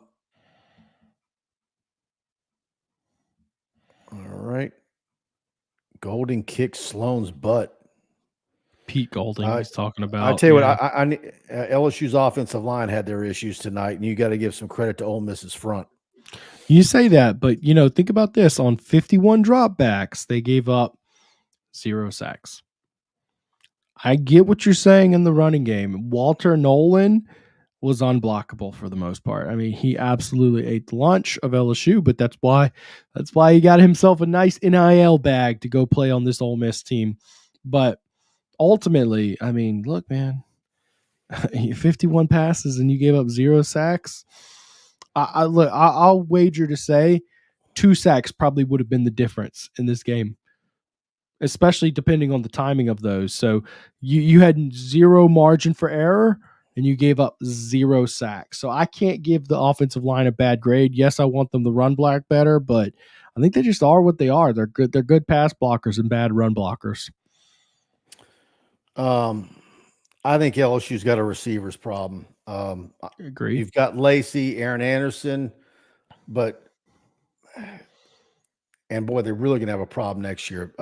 E: right. Golding kicks Sloan's butt.
A: Pete Golding he's talking about.
E: I tell you what, I LSU's offensive line had their issues tonight, and you got to give some credit to Ole Miss's front.
A: You say that, but think about this: on 51 dropbacks, they gave up 0 sacks. I get what you're saying in the running game. Walter Nolan was unblockable for the most part. I mean, he absolutely ate the lunch of LSU, but that's why he got himself a nice NIL bag to go play on this Ole Miss team. But ultimately, I mean, look, man, 51 passes and you gave up 0 sacks. I'll wager to say 2 sacks probably would have been the difference in this game, especially depending on the timing of those. So you had 0 margin for error, and you gave up 0 sacks. So I can't give the offensive line a bad grade. Yes, I want them to run block better, but I think they just are what they are. They're good. They're good pass blockers and bad run blockers.
E: I think LSU's got a receivers problem.
A: Agree.
E: You've got Lacey, Aaron Anderson, and boy, they're really going to have a problem next year.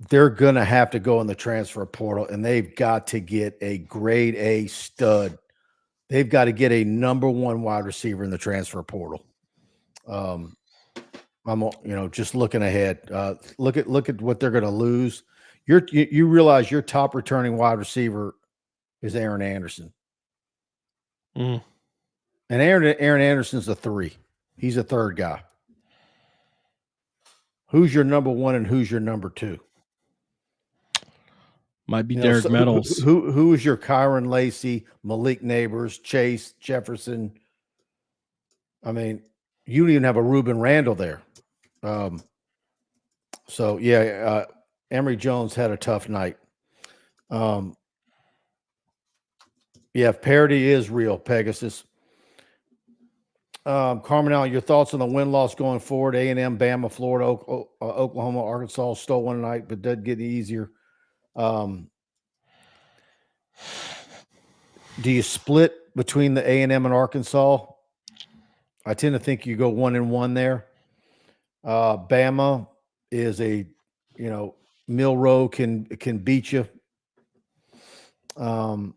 E: They're going to have to go in the transfer portal, and they've got to get a grade A stud. They've got to get a number one wide receiver in the transfer portal. I'm, just looking ahead. Look at what they're going to lose. You realize your top returning wide receiver is Aaron Anderson.
A: Mm.
E: And Aaron Anderson's a 3. He's a third guy. Who's your number 1 and who's your number 2?
A: Might be Derek Meadows.
E: Who is your Kyron Lacey, Malik Neighbors, Chase Jefferson? I mean, you don't even have a Reuben Randall there. Emory Jones had a tough night. If parity is real, Pegasus. Carmen, your thoughts on the win-loss going forward? A&M, Bama, Florida, Oklahoma, Arkansas stole one night, but did get easier. Do you split between the A&M and Arkansas? I tend to think you go 1-1 there. Bama is Milroe can beat you. Can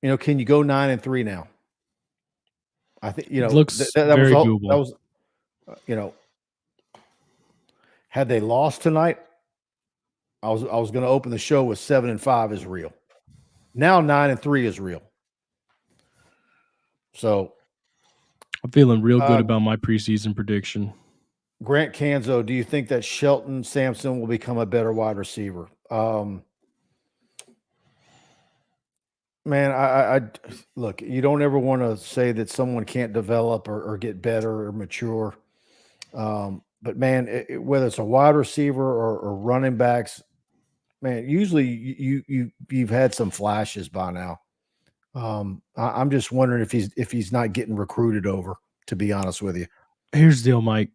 E: you go 9-3 now? I think
A: looks
E: that
A: very
E: was
A: doable.
E: That was had they lost tonight, I was going to open the show with 7-5 is real. Now 9-3 is real. So
A: I'm feeling real good about my preseason prediction.
E: Grant Canzo, do you think that Shelton Sampson will become a better wide receiver? Man, I look, you don't ever want to say that someone can't develop or get better or mature. But man, whether it's a wide receiver or running backs, man, usually you've had some flashes by now. I'm just wondering if he's not getting recruited over, to be honest with you.
A: Here's the deal, Mike.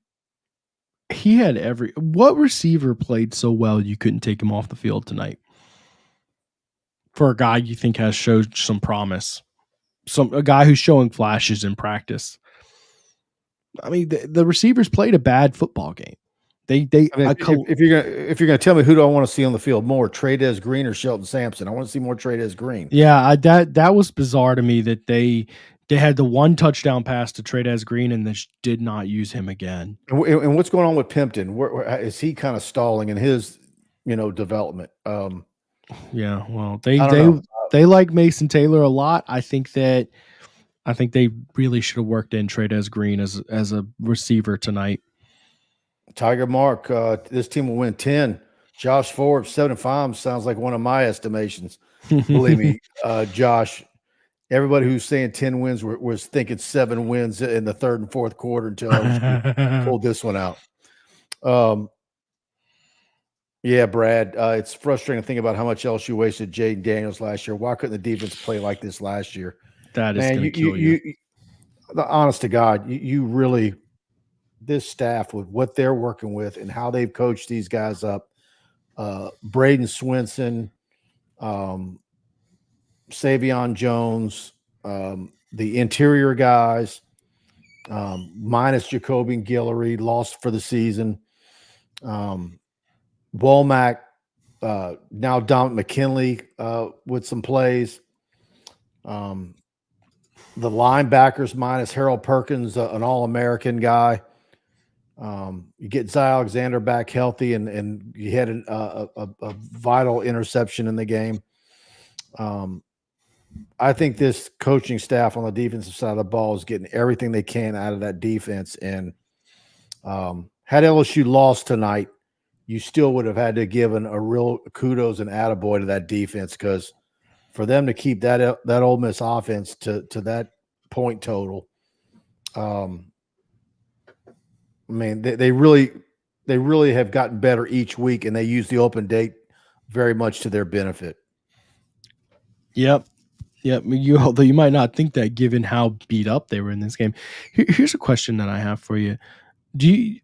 A: He had what receiver played so well you couldn't take him off the field tonight? For a guy you think has showed some promise, a guy who's showing flashes in practice. I mean, the receivers played a bad football game.
E: If you're gonna tell me who do I want to see on the field more, Trey'Dez Green or Shelton Sampson? I want to see more Trey'Dez Green.
A: Yeah, that was bizarre to me that they had the one touchdown pass to Trey'Dez Green and they did not use him again.
E: And what's going on with Pimpton? Where is he kind of stalling in his development?
A: Yeah, well, they like Mason Taylor a lot. I think they really should have worked in Trey'Dez Green as a receiver tonight.
E: Tiger Mark, this team will win 10. Josh Forbes, 7-5 sounds like one of my estimations. Believe me, Josh. Everybody who's saying 10 wins was thinking 7 wins in the third and fourth quarter until I pulled this one out. Yeah, Brad, it's frustrating to think about how much LSU wasted Jaden Daniels last year. Why couldn't the defense play like this last year?
A: That is going to kill you.
E: Honest to God, you really, this staff with what they're working with and how they've coached these guys up, Braden Swinson, Savion Jones, the interior guys, minus Jacobian Guillory, lost for the season. Womack, now Dominic McKinley with some plays. The linebackers minus Harold Perkins, an All-American guy. You get Zy Alexander back healthy, and you had a vital interception in the game. I think this coaching staff on the defensive side of the ball is getting everything they can out of that defense. And had LSU lost tonight, you still would have had to give a real kudos and attaboy to that defense, because for them to keep that Ole Miss offense to that point total, I mean, they really have gotten better each week, and they use the open date very much to their benefit.
A: Yep. Although you might not think that, given how beat up they were in this game. Here's a question that I have for you: Do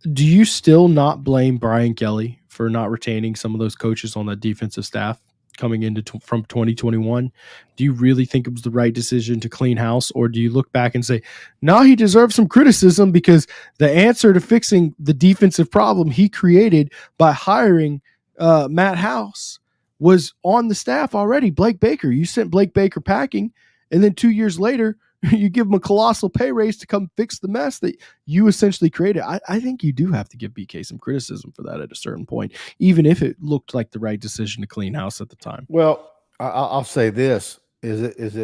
A: you still not blame Brian Kelly for not retaining some of those coaches on that defensive staff coming into from 2021. Do you really think it was the right decision to clean house, or do you look back and say, no, he deserves some criticism because the answer to fixing the defensive problem he created by hiring Matt House was on the staff already? Blake Baker. You sent Blake Baker packing, and then 2 years later, you give him a colossal pay raise to come fix the mess that you essentially created. I think you do have to give BK some criticism for that at a certain point, even if it looked like the right decision to clean house at the time.
E: Well, I'll say this: is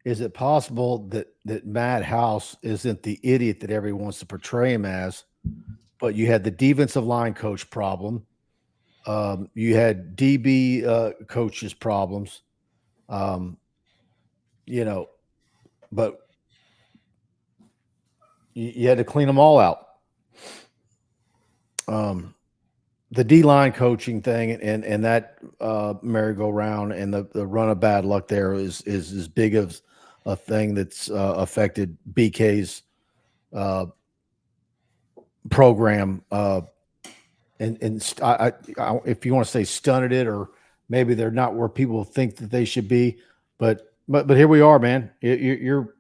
E: it possible that Matt House isn't the idiot that everyone wants to portray him as? But you had the defensive line coach problem. You had DB coaches problems. But you had to clean them all out. The D-line coaching thing and that merry-go-round and the run of bad luck there is as big of a thing that's affected BK's program. If you want to say stunted it, or maybe they're not where people think that they should be, but here we are, man. You're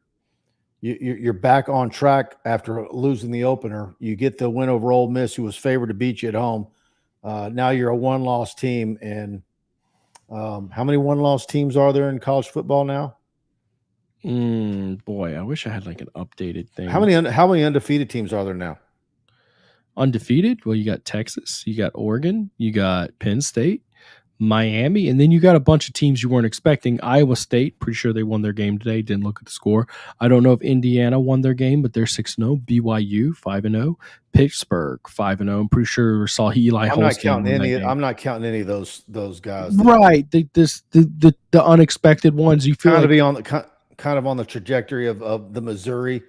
E: back on track after losing the opener. You get the win over Ole Miss, who was favored to beat you at home. Now you're a one-loss team, and how many one-loss teams are there in college football now?
A: Boy, I wish I had like an updated thing.
E: How many undefeated teams are there now?
A: Undefeated? Well, you got Texas, you got Oregon, you got Penn State, Miami, and then you got a bunch of teams you weren't expecting. Iowa State, pretty sure they won their game today. Didn't look at the score. I don't know if Indiana won their game, but they're 6-0. BYU 5-0. Pittsburgh 5-0. I'm pretty sure saw Eli Holstein.
E: I'm not counting any of those guys.
A: Right. The unexpected ones. You feel
E: kind of be on the trajectory of the Missouri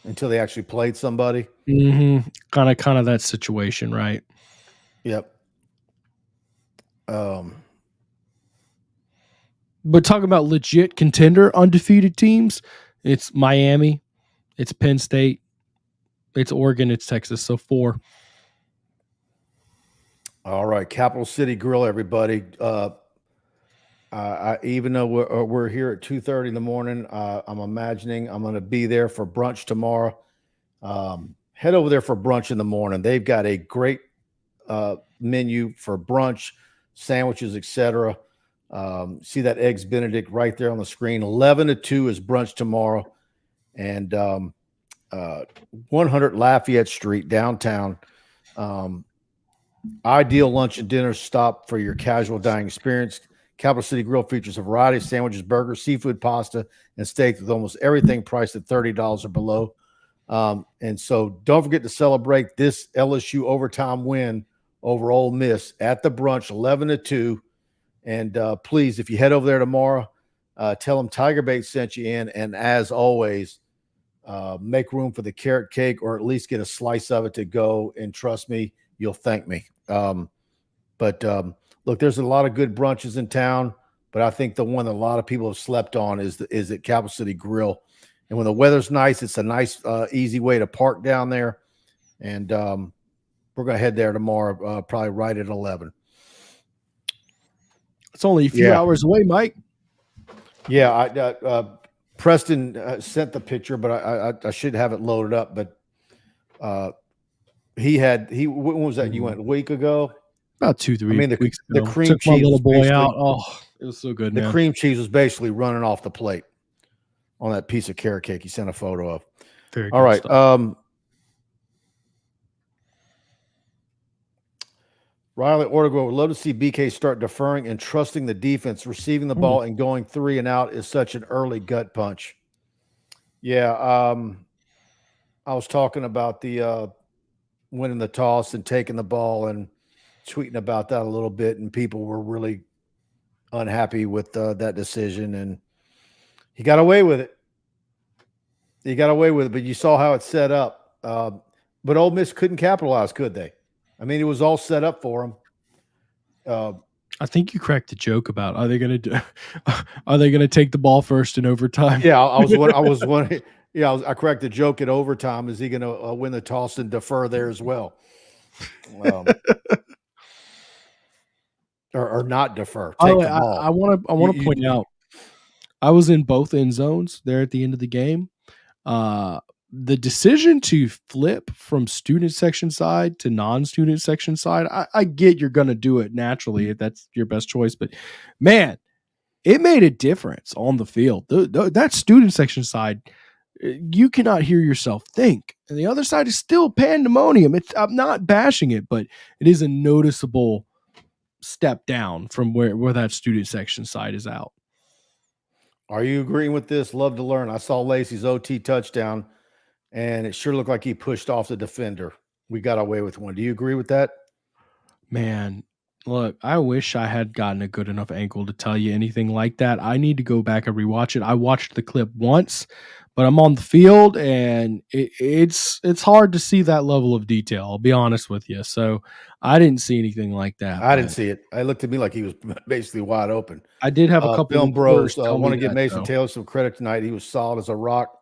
E: until they actually played somebody.
A: Mm-hmm. Kind of that situation, right?
E: Yep.
A: But talking about legit contender undefeated teams, it's Miami, it's Penn State, it's Oregon, it's Texas. So 4.
E: All right, Capital City Grill, everybody. Even though we're here at 2:30 in the morning, I'm imagining I'm going to be there for brunch tomorrow. Head over there for brunch in the morning. They've got a great menu for brunch, sandwiches, etc. See that Eggs Benedict right there on the screen. 11 to 2 is brunch tomorrow, and 100 Lafayette Street downtown. Ideal lunch and dinner stop for your casual dining experience. Capital City Grill features a variety of sandwiches, burgers, seafood, pasta, and steak with almost everything priced at $30 or below. And so don't forget to celebrate this LSU overtime win over Ole Miss at the brunch, 11 to 2. And please, if you head over there tomorrow, tell them TigerBait sent you in. And as always, make room for the carrot cake, or at least get a slice of it to go. And trust me, you'll thank me. Look, there's a lot of good brunches in town, but I think the one that a lot of people have slept on is at Capital City Grill. And when the weather's nice, it's a nice, easy way to park down there. And we're going to head there tomorrow, probably right at 11.
A: It's only a few hours away, Mike.
E: Yeah, Preston sent the picture, but I should have it loaded up. But when was that? You went a week ago?
A: About 2-3 weeks ago.
E: The cream
A: Took
E: cheese
A: my little boy out. Oh, it was so good, man.
E: The cream cheese was basically running off the plate on that piece of carrot cake he sent a photo of.
A: Very good
E: All right.
A: stuff.
E: Riley Ortego would love to see BK start deferring and trusting the defense. Receiving the ball and going 3 and out is such an early gut punch. Yeah. I was talking about the winning the toss and taking the ball and tweeting about that a little bit, and people were really unhappy with that decision, and he got away with it. But you saw how it set up. But Ole Miss couldn't capitalize, could they? I mean, it was all set up for them.
A: I think you cracked the joke about are they going to take the ball first in overtime?
E: Yeah, I was wondering. Yeah, I cracked the joke at overtime. Is he going to win the toss and defer there as well? Or not defer. Take the ball.
A: I want to point out, I was in both end zones there at the end of the game. The decision to flip from student section side to non-student section side, I get you're going to do it naturally if that's your best choice, but man, it made a difference on the field. That student section side, you cannot hear yourself think, and the other side is still pandemonium. I'm not bashing it, but it is a noticeable step down from where that student section side is out.
E: Are you agreeing with this? Love to learn. I saw Lacey's OT touchdown, and it sure looked like he pushed off the defender. We got away with one. Do you agree with that?
A: Man, look, I wish I had gotten a good enough angle to tell you anything like that. I need to go back and rewatch it. I watched the clip once, but I'm on the field, and it's hard to see that level of detail. I'll be honest with you. So I didn't see anything like that.
E: I didn't see it. It looked to me like he was basically wide open.
A: I did have a couple
E: film
A: of
E: bros.
A: I
E: Want to give Mason Taylor some credit tonight. He was solid as a rock.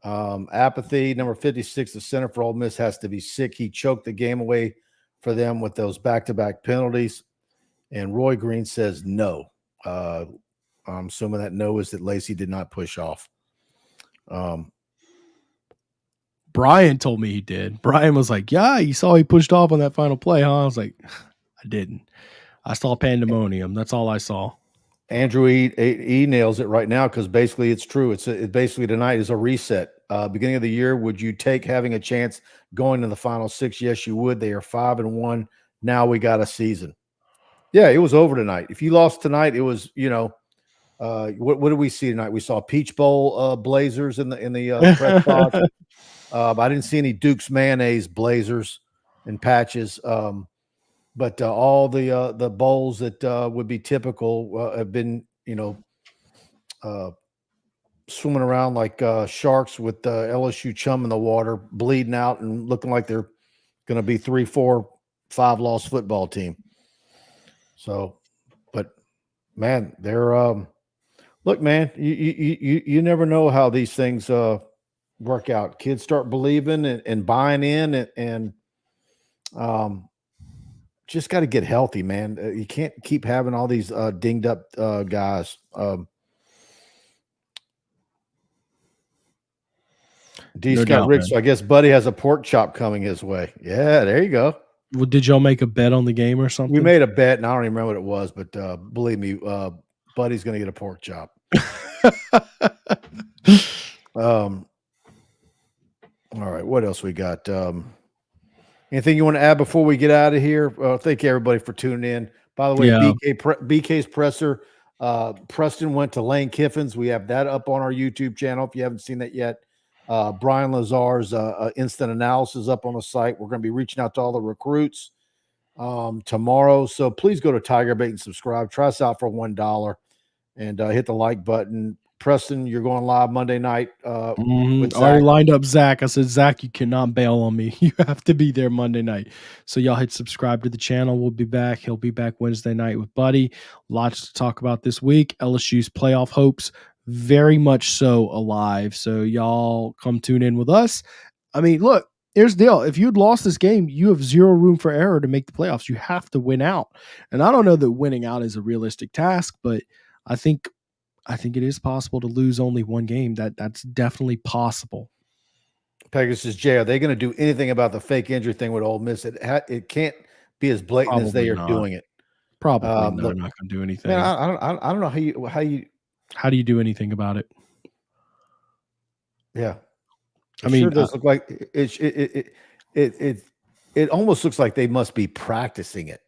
E: Apathy, number 56, the center for Ole Miss, has to be sick. He choked the game away for them with those back-to-back penalties. And Roy Green says no. I'm assuming that no is that Lacey did not push off.
A: Brian told me he did. Brian was like, yeah, you saw he pushed off on that final play, huh? I was like, I didn't. I saw pandemonium. That's all I saw.
E: Andrew E nails it right now because basically it's true. It's basically tonight is a reset. Beginning of the year, would you take having a chance going to the final six? Yes, you would. They are 5-1. Now we got a season. Yeah, it was over tonight. If you lost tonight, it was, what did we see tonight? We saw Peach Bowl Blazers in the press box. I didn't see any Duke's mayonnaise Blazers and patches. But all the bowls that would be typical have been, swimming around like sharks with LSU chum in the water, bleeding out and looking like they're going to be 3, 4, 5 loss football team. So, but man, they're look, man, you never know how these things work out. Kids start believing and buying in and just got to get healthy, man. You can't keep having all these dinged up guys. D's got rich, so I guess Buddy has a pork chop coming his way. Yeah, there you go.
A: Well, did y'all make a bet on the game or something?
E: We made a bet, and I don't even remember what it was, but believe me, Buddy's going to get a pork chop. All right, what else we got? Anything you want to add before we get out of here? Thank you, everybody, for tuning in. By the way, BK's presser, Preston went to Lane Kiffin's. We have that up on our YouTube channel if you haven't seen that yet. Brian Lazar's instant analysis up on the site. We're going to be reaching out to all the recruits tomorrow. So please go to TigerBait and subscribe. Try us out for $1 and hit the like button. Preston, you're going live Monday night.
A: With already lined up Zach. I said, Zach, you cannot bail on me. You have to be there Monday night. So y'all hit subscribe to the channel. We'll be back. He'll be back Wednesday night with Buddy. Lots to talk about this week. LSU's playoff hopes very much so alive. So y'all come tune in with us. I mean, look, here's the deal. If you'd lost this game, you have zero room for error to make the playoffs. You have to win out. And I don't know that winning out is a realistic task, but I think it is possible to lose only one game. That's definitely possible.
E: Pegasus J, are they going to do anything about the fake injury thing with Ole Miss? It can't be as blatant Probably as they are doing it.
A: Probably they're not going to do anything.
E: Man, I don't know
A: how do you do anything about it?
E: Yeah, I mean, sure does look like it almost looks like they must be practicing it.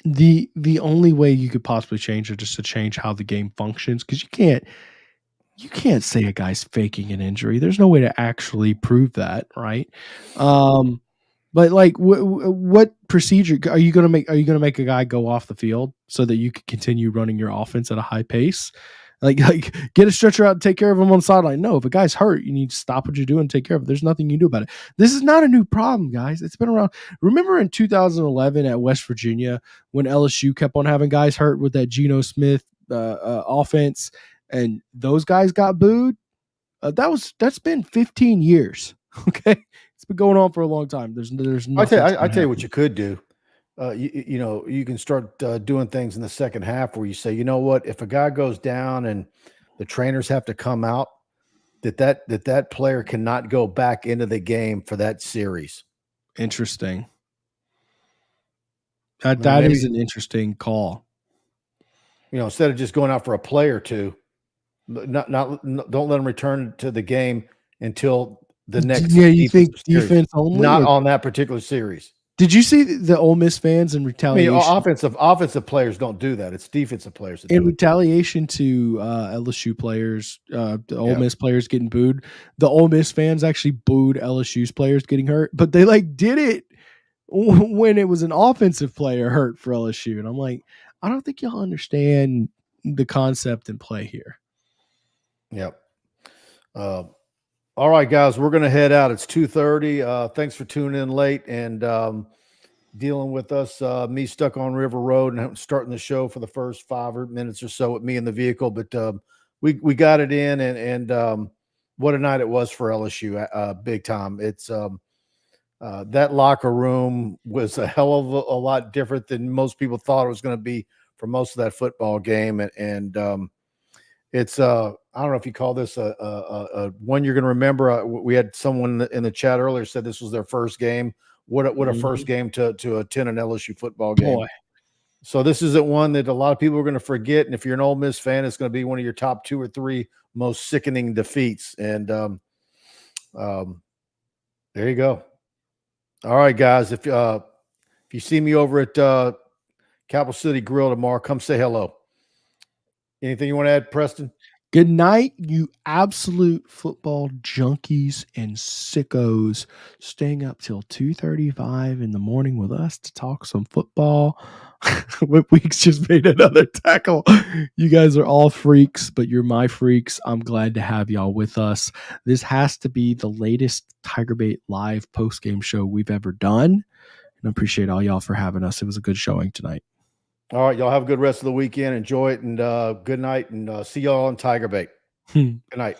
A: The only way you could possibly change it is to change how the game functions, because you can't say a guy's faking an injury. There's no way to actually prove that, right? But like, what procedure are you going to make? Are you going to make a guy go off the field so that you can continue running your offense at a high pace? Like get a stretcher out and take care of him on the sideline. No, if a guy's hurt, you need to stop what you're doing and take care of it. There's nothing you can do about it. This is not a new problem, guys. It's been around. Remember in 2011 at West Virginia when LSU kept on having guys hurt with that Geno Smith offense, and those guys got booed? That's been 15 years. Okay, it's been going on for a long time. There's nothing.
E: I tell you what you could do. You can start doing things in the second half where you say, you know what, if a guy goes down and the trainers have to come out, that player cannot go back into the game for that series.
A: Interesting. That is an interesting call.
E: Instead of just going out for a play or two, don't let them return to the game until the next.
A: Yeah, you think defense only?
E: Not on that particular series.
A: Did you see the Ole Miss fans in retaliation?
E: Offensive players don't do that. It's defensive players.
A: In retaliation to LSU players, the Ole Miss players getting booed, the Ole Miss fans actually booed LSU's players getting hurt, but they did it when it was an offensive player hurt for LSU. And I'm like, I don't think y'all understand the concept and play here.
E: Yep. All right, guys, we're going to head out. It's 2:30. Thanks for tuning in late and dealing with us. Me stuck on River Road and starting the show for the first 5 minutes or so with me in the vehicle. But we got it in, and what a night it was for LSU, big time. It's that locker room was a hell of a lot different than most people thought it was going to be for most of that football game. And it's I don't know if you call this a one you're going to remember. We had someone in the chat earlier said this was their first game. What a first game to attend an LSU football game. Boy. So this isn't one that a lot of people are going to forget. And if you're an Ole Miss fan, it's going to be one of your top 2 or 3 most sickening defeats. And there you go. All right, guys. If you see me over at Capital City Grill tomorrow, come say hello. Anything you want to add, Preston?
A: Good night, you absolute football junkies and sickos staying up till 2:35 in the morning with us to talk some football. Whip Weeks just made another tackle. You guys are all freaks, but you're my freaks. I'm glad to have y'all with us. This has to be the latest TigerBait live post-game show we've ever done. And I appreciate all y'all for having us. It was a good showing tonight.
E: All right, y'all have a good rest of the weekend. Enjoy it, and good night, and see y'all on TigerBait. Good night.